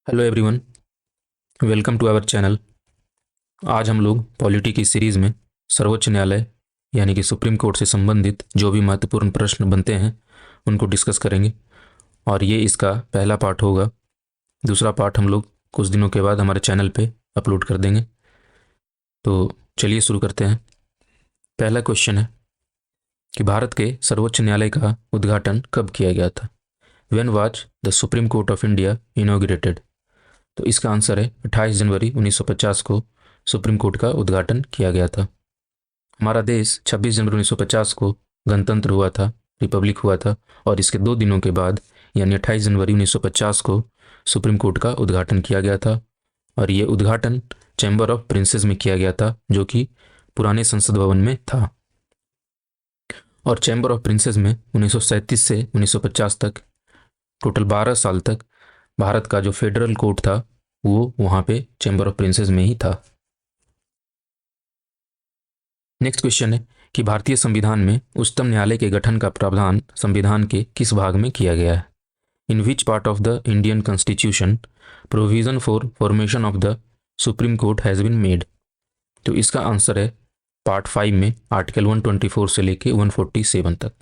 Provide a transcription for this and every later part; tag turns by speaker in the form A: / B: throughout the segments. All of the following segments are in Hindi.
A: Hello everyone, welcome to our channel. आज हम लोग पॉलिटी की सीरीज़ में सर्वोच्च न्यायालय यानी कि सुप्रीम कोर्ट से संबंधित जो भी महत्वपूर्ण प्रश्न बनते हैं उनको डिस्कस करेंगे और ये इसका पहला पार्ट होगा। दूसरा पार्ट हम लोग कुछ दिनों के बाद हमारे चैनल पे अपलोड कर देंगे। तो चलिए शुरू करते हैं। पहला क्वेश्चन है कि भारत के सर्वोच्च न्यायालय का उद्घाटन कब किया गया था? When was the supreme court of India inaugurated? तो इसका आंसर है 28 जनवरी 1950 को सुप्रीम कोर्ट का उद्घाटन किया गया था। हमारा देश 26 जनवरी 1950 को गणतंत्र हुआ था, रिपब्लिक हुआ था, और इसके 2 दिनों के बाद यानी 28 जनवरी 1950 को सुप्रीम कोर्ट का उद्घाटन किया गया था। और ये उद्घाटन चैम्बर ऑफ प्रिंसेस में किया गया था, जो कि पुराने संसद भवन में था। और चैम्बर ऑफ प्रिंसेस में 1937 से 1950 तक टोटल 12 साल तक भारत का जो फेडरल कोर्ट था वो वहाँ पे चैम्बर ऑफ प्रिंसेस में ही था। नेक्स्ट क्वेश्चन है कि भारतीय संविधान में उच्चतम न्यायालय के गठन का प्रावधान संविधान के किस भाग में किया गया है? In which part of the Indian constitution provision for formation of the supreme court has been made? तो इसका आंसर है पार्ट 5 में, आर्टिकल 124 से लेके 147 तक।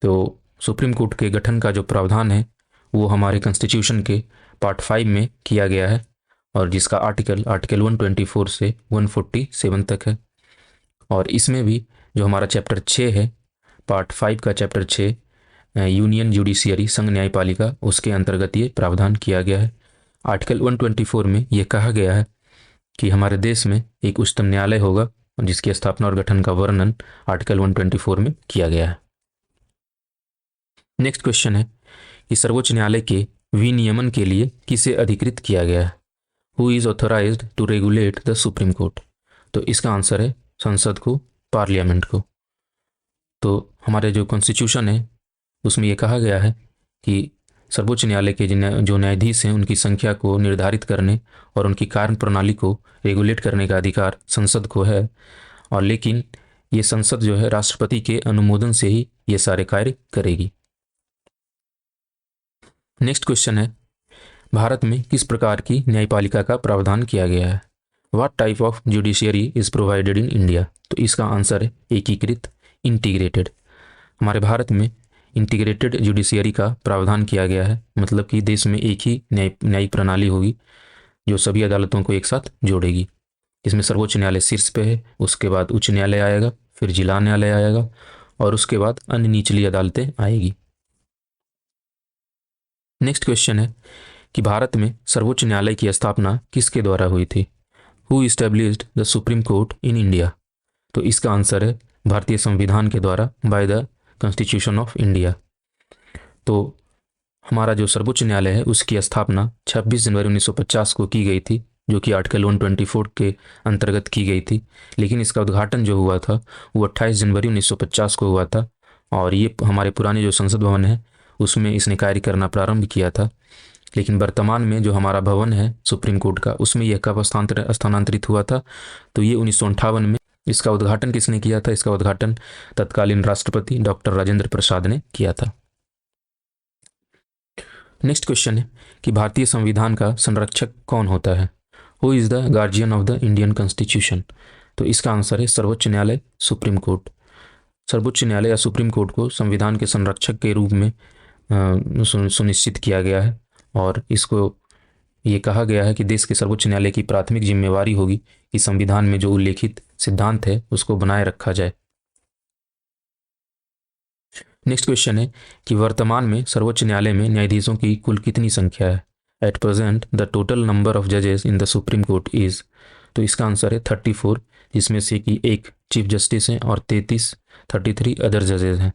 A: तो सुप्रीम कोर्ट के गठन का जो प्रावधान है वो हमारे कॉन्स्टिट्यूशन के पार्ट 5 में किया गया है, और जिसका आर्टिकल 124 से 147 तक है। और इसमें भी जो हमारा चैप्टर 6 है, पार्ट 5 का चैप्टर 6 यूनियन जुडिशियरी, संघ न्यायपालिका, उसके अंतर्गत ये प्रावधान किया गया है। आर्टिकल 124 में ये कहा गया है कि हमारे देश में एक उच्चतम न्यायालय होगा, जिसकी स्थापना और गठन का वर्णन आर्टिकल 124 में किया गया है। नेक्स्ट क्वेश्चन है कि सर्वोच्च न्यायालय के विनियमन के लिए किसे अधिकृत किया गया है? Who is authorized to regulate the supreme court? तो इसका आंसर है संसद को, पार्लियामेंट को। तो हमारे जो कॉन्स्टिट्यूशन है उसमें यह कहा गया है कि सर्वोच्च न्यायालय के जो न्यायाधीश हैं उनकी संख्या को निर्धारित करने और उनकी कार्य प्रणाली को रेगुलेट करने का अधिकार संसद को है, और लेकिन ये संसद जो है राष्ट्रपति के अनुमोदन से ही ये सारे कार्य करेगी। नेक्स्ट क्वेश्चन है भारत में किस प्रकार की न्यायपालिका का प्रावधान किया गया है? What type of judiciary is provided in India? तो इसका आंसर है एकीकृत, इंटीग्रेटेड। हमारे भारत में इंटीग्रेटेड जुडिशियरी का प्रावधान किया गया है, मतलब कि देश में एक ही न्यायिक प्रणाली होगी जो सभी अदालतों को एक साथ जोड़ेगी। इसमें सर्वोच्च न्यायालय शीर्ष पे है, उसके बाद उच्च न्यायालय आएगा, फिर जिला न्यायालय आएगा, और उसके बाद अन्य निचली अदालतें आएगी। नेक्स्ट क्वेश्चन है कि भारत में सर्वोच्च न्यायालय की स्थापना किसके द्वारा हुई थी? Who established the supreme court in India? तो इसका आंसर है भारतीय संविधान के द्वारा, by the constitution of India. तो हमारा जो सर्वोच्च न्यायालय है उसकी स्थापना 26 जनवरी 1950 को की गई थी, जो कि आर्टिकल 124 के अंतर्गत की गई थी। लेकिन इसका उद्घाटन जो हुआ था वो 28 जनवरी 1950 को हुआ था, और ये हमारे पुराने जो संसद भवन है उसमें इसने कार्य करना प्रारंभ किया था। लेकिन वर्तमान में जो हमारा भवन है सुप्रीम कोर्ट का, उसमें यह कब स्थानांतरित हुआ था? तो ये 1958 में। इसका उद्घाटन किसने किया था? इसका उद्घाटन तत्कालीन राष्ट्रपति डॉक्टर राजेंद्र प्रसाद ने किया था। नेक्स्ट क्वेश्चन है कि भारतीय संविधान का संरक्षक कौन होता है? Who is the guardian of the Indian constitution? तो इसका आंसर है सर्वोच्च न्यायालय, सुप्रीम कोर्ट। सर्वोच्च न्यायालय या सुप्रीम कोर्ट को संविधान के संरक्षक के रूप में सुनिश्चित किया गया है, और इसको ये कहा गया है कि देश के सर्वोच्च न्यायालय की प्राथमिक जिम्मेवारी होगी कि संविधान में जो उल्लेखित सिद्धांत है उसको बनाए रखा जाए। नेक्स्ट क्वेश्चन है कि वर्तमान में सर्वोच्च न्यायालय में न्यायाधीशों की कुल कितनी संख्या है? At present the total number of जजेस in the supreme court is? तो इसका आंसर है 34, जिसमें से कि एक चीफ जस्टिस हैं और 33 अदर जजेस हैं।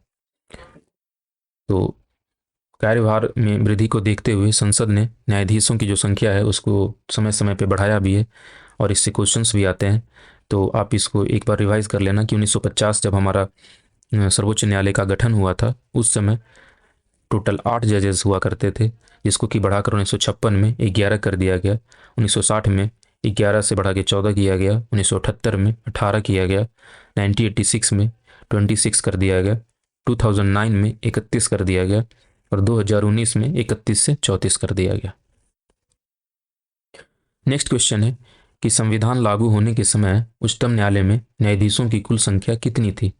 A: तो कार्यभार में वृद्धि को देखते हुए संसद ने न्यायाधीशों की जो संख्या है उसको समय समय पे बढ़ाया भी है, और इससे क्वेश्चंस भी आते हैं। तो आप इसको एक बार रिवाइज कर लेना कि 1950 जब हमारा सर्वोच्च न्यायालय का गठन हुआ था उस समय टोटल 8 जजेस हुआ करते थे, जिसको कि बढ़ाकर 1956 में 11 कर दिया गया। 1960 में 11 से बढ़ा के 14 किया गया। 1978 में 18 किया गया। 1986 में 26 कर दिया गया। 2009 में 31 कर दिया गया, और 2019 में 31 से 34 कर दिया गया। नेक्स्ट क्वेश्चन है कि संविधान लागू होने के समय उच्चतम न्यायालय में न्यायाधीशों की कुल संख्या कितनी थी?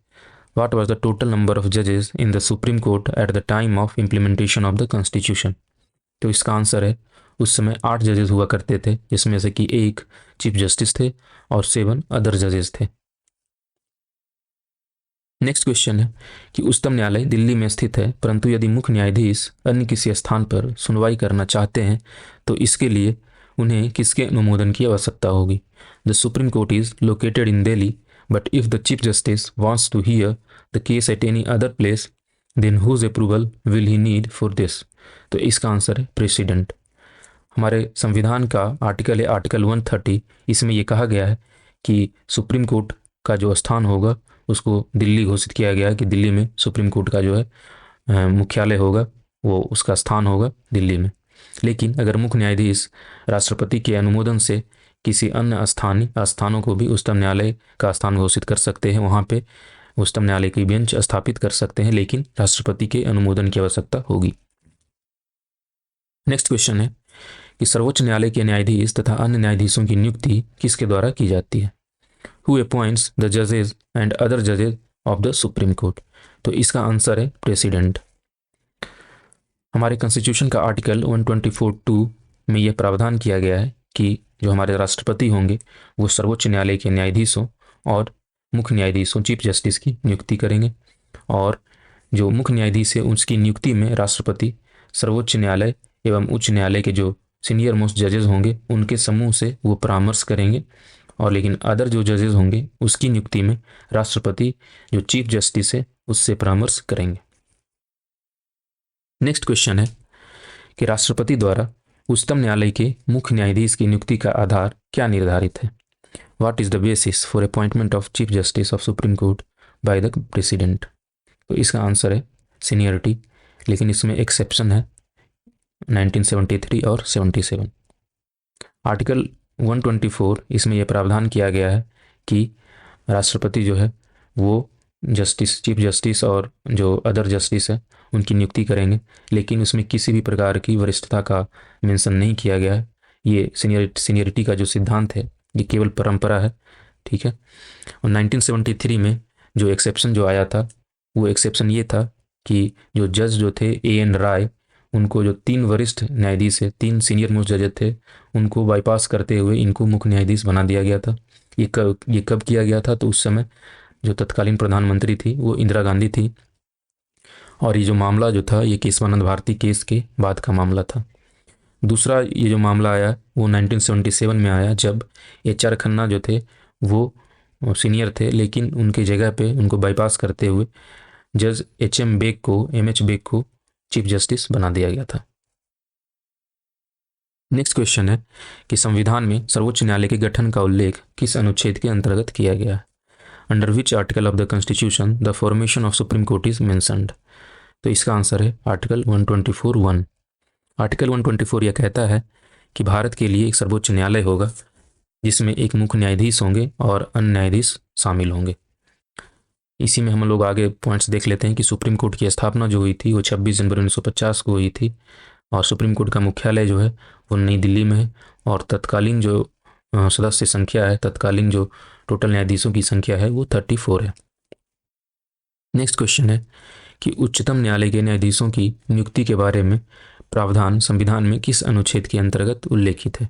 A: What was the total number of जजेस in the supreme court at the time of implementation of the constitution? तो इसका आंसर है उस समय 8 जजेस हुआ करते थे, जिसमें से कि 1 चीफ जस्टिस थे और 7 अदर जजेस थे। नेक्स्ट क्वेश्चन है कि उच्चतम न्यायालय दिल्ली में स्थित है, परंतु यदि मुख्य न्यायाधीश अन्य किसी स्थान पर सुनवाई करना चाहते हैं तो इसके लिए उन्हें किसके अनुमोदन की आवश्यकता होगी? The supreme court is located in Delhi, but if the chief justice wants to hear the case at any other place, then whose approval will he need for this? तो इसका आंसर है प्रेसिडेंट। हमारे संविधान का आर्टिकल है आर्टिकल 130, इसमें यह कहा गया है कि सुप्रीम कोर्ट का जो स्थान होगा उसको दिल्ली घोषित किया गया है कि दिल्ली में सुप्रीम कोर्ट का जो है मुख्यालय होगा, वो उसका स्थान होगा दिल्ली में। लेकिन अगर मुख्य न्यायाधीश राष्ट्रपति के अनुमोदन से किसी अन्य स्थानों को भी उच्चतम न्यायालय का स्थान घोषित कर सकते हैं, वहाँ पे उच्चतम न्यायालय की बेंच स्थापित कर सकते हैं, लेकिन राष्ट्रपति के अनुमोदन की आवश्यकता होगी। नेक्स्ट क्वेश्चन है कि सर्वोच्च न्यायालय के न्यायाधीश तथा अन्य न्यायाधीशों की नियुक्ति किसके द्वारा की जाती है? Who appoints the judges and other judges of the Supreme Court? तो इसका आंसर है प्रेसिडेंट। हमारे कॉन्स्टिट्यूशन का आर्टिकल 124(2) में यह प्रावधान किया गया है कि जो हमारे राष्ट्रपति होंगे वो सर्वोच्च न्यायालय के न्यायाधीशों और मुख्य न्यायाधीशों चीफ जस्टिस की नियुक्ति करेंगे, और जो मुख्य न्यायाधीश है उसकी नियुक्ति में राष्ट्रपति सर्वोच्च न्यायालय एवं उच्च न्यायालय के जो सीनियर मोस्ट जजेस होंगे उनके समूह से वो परामर्श करेंगे, और लेकिन अदर जो जजेस होंगे उसकी नियुक्ति में राष्ट्रपति जो चीफ जस्टिस है उससे परामर्श करेंगे। नेक्स्ट क्वेश्चन है कि राष्ट्रपति द्वारा उच्चतम न्यायालय के मुख्य न्यायाधीश की नियुक्ति का आधार क्या निर्धारित है? What is the basis for appointment of chief justice of supreme court by the president? तो इसका आंसर है सीनियरिटी, लेकिन इसमें एक्सेप्शन है 1973 और 77। आर्टिकल 124 इसमें यह प्रावधान किया गया है कि राष्ट्रपति जो है वो जस्टिस चीफ जस्टिस और जो अदर जस्टिस है उनकी नियुक्ति करेंगे, लेकिन उसमें किसी भी प्रकार की वरिष्ठता का मेंशन नहीं किया गया है। ये सीनियरिटी का जो सिद्धांत है ये केवल परंपरा है, ठीक है। और 1973 में जो एक्सेप्शन जो आया था वो एक्सेप्शन ये था कि जो जज जो थे A.N. राय, उनको जो 3 वरिष्ठ न्यायाधीश है, 3 सीनियर मोस्ट जज थे, उनको बाईपास करते हुए इनको मुख्य न्यायाधीश बना दिया गया था। ये कब किया गया था? तो उस समय जो तत्कालीन प्रधानमंत्री थी वो इंदिरा गांधी थी, और ये जो मामला जो था ये केशवानंद भारती केस के बाद का मामला था। दूसरा ये जो मामला आया वो 1977 में आया, जब HR खन्ना जो थे वो सीनियर थे, लेकिन उनके जगह पे उनको बाईपास करते हुए जज M.H. बेग को चीफ जस्टिस बना दिया गया था। नेक्स्ट क्वेश्चन है कि संविधान में सर्वोच्च न्यायालय के गठन का उल्लेख किस अनुच्छेद के अंतर्गत किया गया है? Under which article of the constitution the formation of supreme court is mentioned? तो इसका आंसर है आर्टिकल 124(1). आर्टिकल 124 यह कहता है कि भारत के लिए एक सर्वोच्च न्यायालय होगा जिसमें एक मुख्य न्यायाधीश होंगे और अन्य न्यायाधीश शामिल होंगे। इसी में हम लोग आगे पॉइंट्स देख लेते हैं कि सुप्रीम कोर्ट की स्थापना जो हुई थी वो 26 जनवरी 1950 को हुई थी, और सुप्रीम कोर्ट का मुख्यालय जो है वो नई दिल्ली में है, और तत्कालीन जो सदस्य संख्या है, तत्कालीन जो टोटल न्यायाधीशों की संख्या है वो 34 है। नेक्स्ट क्वेश्चन है कि उच्चतम न्यायालय के न्यायाधीशों की नियुक्ति के बारे में प्रावधान संविधान में किस अनुच्छेद के अंतर्गत उल्लेखित है?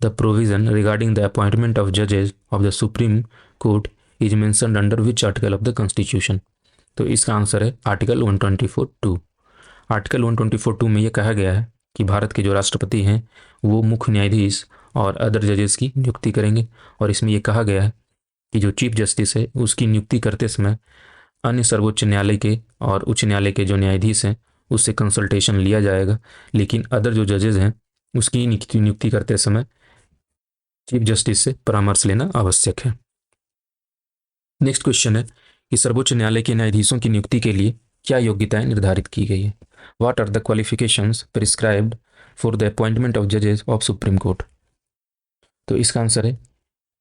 A: The provision regarding the appointment of जजेस of the supreme court is mentioned under which article of the constitution? तो इसका आंसर है आर्टिकल 124(2). आर्टिकल 124(2) में यह कहा गया है कि भारत के जो राष्ट्रपति हैं वो मुख्य न्यायाधीश और अदर जजेस की नियुक्ति करेंगे, और इसमें यह कहा गया है कि जो चीफ जस्टिस है उसकी नियुक्ति करते समय अन्य सर्वोच्च न्यायालय के और उच्च न्यायालय के जो न्यायाधीश हैं उससे कंसल्टेशन लिया जाएगा, लेकिन अदर जो जजेस हैं उसकी नियुक्ति करते समय चीफ जस्टिस से परामर्श लेना आवश्यक है। नेक्स्ट क्वेश्चन है कि सर्वोच्च न्यायालय के न्यायाधीशों की नियुक्ति के लिए क्या योग्यताएं निर्धारित की गई है? What are the qualifications prescribed for the appointment of जजेस ऑफ सुप्रीम कोर्ट? तो इसका आंसर है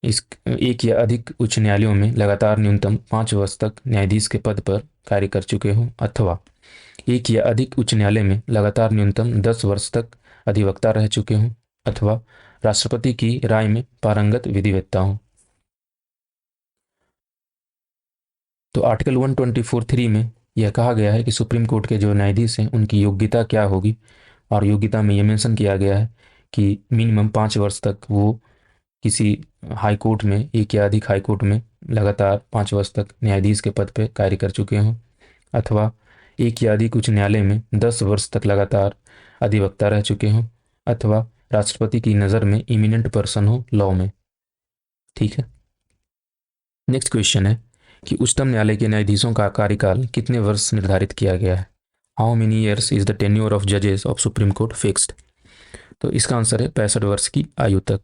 A: एक या अधिक उच्च न्यायालयों में लगातार न्यूनतम 5 वर्ष तक न्यायाधीश के पद पर कार्य कर चुके हों, अथवा एक या अधिक उच्च न्यायालय में लगातार न्यूनतम 10 वर्ष तक अधिवक्ता रह चुके हों, अथवा राष्ट्रपति की राय में पारंगत विधिवेत्ता हों। तो आर्टिकल 124(3) में यह कहा गया है कि सुप्रीम कोर्ट के जो न्यायाधीश हैं उनकी योग्यता क्या होगी, और योग्यता में ये मेंशन किया गया है कि मिनिमम 5 वर्ष तक वो किसी हाई कोर्ट में, एक या अधिक हाई कोर्ट में लगातार 5 वर्ष तक न्यायाधीश के पद पे कार्य कर चुके हों, अथवा एक या अधिक उच्च न्यायालय में 10 वर्ष तक लगातार अधिवक्ता रह चुके हों, अथवा राष्ट्रपति की नज़र में इमिनेंट पर्सन हो लॉ में। ठीक है। नेक्स्ट क्वेश्चन है कि उच्चतम न्यायालय के न्यायाधीशों का कार्यकाल कितने वर्ष निर्धारित किया गया है। How many years is the tenure of जजेस ऑफ सुप्रीम कोर्ट फिक्स्ड। तो इसका आंसर है 65 वर्ष की आयु तक।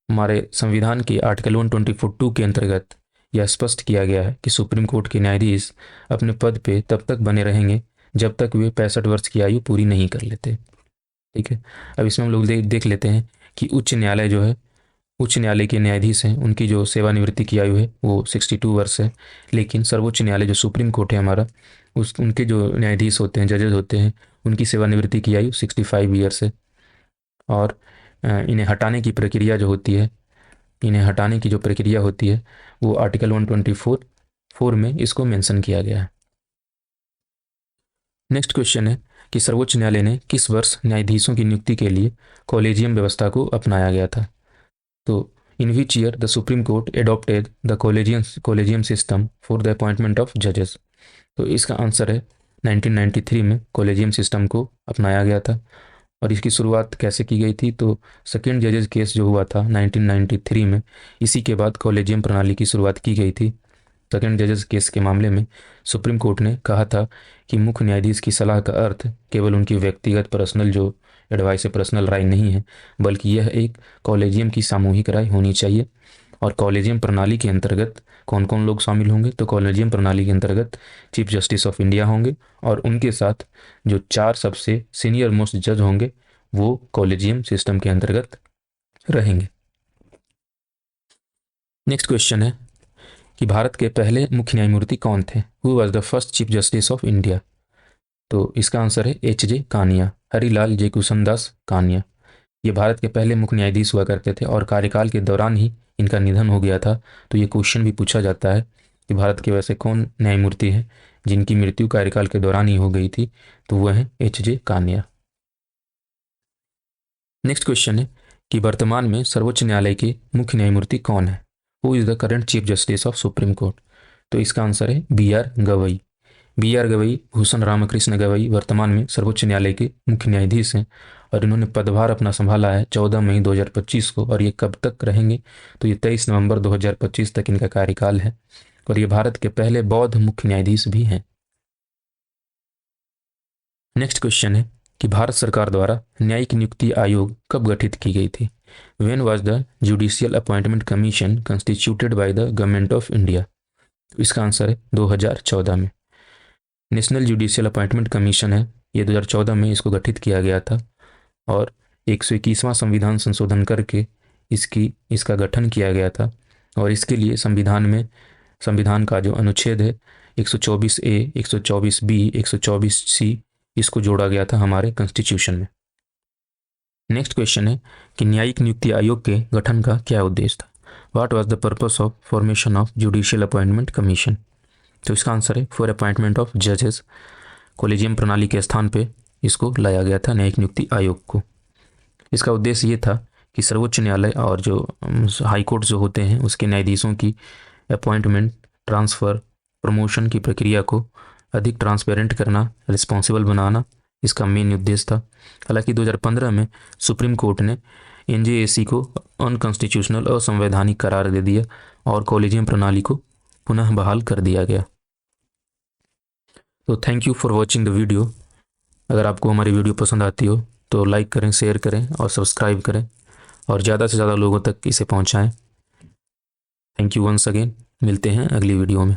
A: हमारे संविधान के आर्टिकल 124(2) के अंतर्गत यह स्पष्ट किया गया है कि सुप्रीम कोर्ट के न्यायाधीश अपने पद पे तब तक बने रहेंगे जब तक वे 65 वर्ष की आयु पूरी नहीं कर लेते। ठीक है। अब इसमें हम लोग देख लेते हैं कि उच्च न्यायालय जो है, उच्च न्यायालय के न्यायाधीश हैं, उनकी जो सेवानिवृत्ति की आयु है वो 62 वर्ष है। लेकिन सर्वोच्च न्यायालय जो सुप्रीम कोर्ट है हमारा, उनके जो न्यायाधीश होते हैं, जजेस होते हैं, उनकी सेवानिवृत्ति की आयु 65 ईयर्स है। और इन्हें हटाने की प्रक्रिया जो होती है, वो आर्टिकल 124(4) में इसको मेंशन किया गया है। नेक्स्ट क्वेश्चन है कि सर्वोच्च न्यायालय ने किस वर्ष न्यायाधीशों की नियुक्ति के लिए कॉलेजियम व्यवस्था को अपनाया गया था। तो in which year the supreme court adopted the collegium system for the appointment of जजेस। तो इसका आंसर है 1993 में कॉलेजियम सिस्टम को अपनाया गया था। और इसकी शुरुआत कैसे की गई थी, तो सेकेंड जजेस केस जो हुआ था 1993 में, इसी के बाद कॉलेजियम प्रणाली की शुरुआत की गई थी। सेकेंड जजेस केस के मामले में सुप्रीम कोर्ट ने कहा था कि मुख्य न्यायाधीश की सलाह का अर्थ केवल उनकी व्यक्तिगत पर्सनल जो एडवाइस है, पर्सनल राय नहीं है, बल्कि यह एक कॉलेजियम की सामूहिक राय होनी चाहिए। और कॉलेजियम प्रणाली के अंतर्गत कौन कौन लोग शामिल होंगे, तो कॉलेजियम प्रणाली के अंतर्गत चीफ जस्टिस ऑफ इंडिया होंगे, और उनके साथ जो 4 सबसे सीनियर मोस्ट जज होंगे वो कॉलेजियम सिस्टम के अंतर्गत रहेंगे। नेक्स्ट क्वेश्चन है कि भारत के पहले मुख्य न्यायमूर्ति कौन थे। Who was the first chief justice of India. तो इसका आंसर है H.J. कानिया, हरिलाल जे कुशनदास कानिया। ये भारत के पहले मुख्य न्यायाधीश हुआ करते थे और कार्यकाल के दौरान ही इनका निधन हो गया था। तो ये क्वेश्चन भी पूछा जाता है कि भारत के वैसे कौन न्यायमूर्ति हैं जिनकी मृत्यु कार्यकाल के दौरान ही हो गई थी, तो वह है H.J. कानिया। नेक्स्ट क्वेश्चन है कि वर्तमान में सर्वोच्च न्यायालय के मुख्य न्यायमूर्ति कौन है। Who is the current chief justice of supreme court. तो इसका आंसर है B.R. गवई। B.R. गवई, भूषण रामकृष्ण गवई वर्तमान में सर्वोच्च न्यायालय के मुख्य न्यायाधीश हैं और इन्होंने पदभार अपना संभाला है 14 मई 2025 को। और ये कब तक रहेंगे, तो ये 23 नवंबर 2025 तक इनका कार्यकाल है। और ये भारत के पहले बौद्ध मुख्य न्यायाधीश भी हैं। नेक्स्ट क्वेश्चन है कि भारत सरकार द्वारा न्यायिक नियुक्ति आयोग कब गठित की गई थी। When was the judicial appointment commission constituted by the government of India. इसका आंसर है 2014 में। नेशनल जुडिशियल अपॉइंटमेंट कमीशन है, ये 2014 में इसको गठित किया गया था और 121वां संविधान संशोधन करके इसका गठन किया गया था। और इसके लिए संविधान का जो अनुच्छेद है 124A, 124B, 124C, इसको जोड़ा गया था हमारे कॉन्स्टिट्यूशन में। नेक्स्ट क्वेश्चन है कि न्यायिक नियुक्ति आयोग के गठन का क्या उद्देश्य था। What was the purpose of formation of judicial appointment commission. तो इसका आंसर है फॉर अपॉइंटमेंट ऑफ जजेस। कॉलेजियम प्रणाली के स्थान पे इसको लाया गया था न्यायिक नियुक्ति आयोग को। इसका उद्देश्य ये था कि सर्वोच्च न्यायालय और जो हाई कोर्ट जो होते हैं उसके न्यायाधीशों की अपॉइंटमेंट, ट्रांसफ़र, प्रमोशन की प्रक्रिया को अधिक ट्रांसपेरेंट करना, रिस्पॉन्सिबल बनाना, इसका मेन उद्देश्य था। हालांकि 2015 में सुप्रीम कोर्ट ने NJAC को अनकॉन्स्टिट्यूशनल, असंवैधानिक करार दे दिया और कॉलेजियम प्रणाली को पुनः बहाल कर दिया गया। तो thank you for watching the video. अगर आपको हमारी वीडियो पसंद आती हो तो लाइक करें, शेयर करें और सब्सक्राइब करें और ज़्यादा से ज़्यादा लोगों तक इसे पहुंचाएं। Thank you once again. मिलते हैं अगली वीडियो में।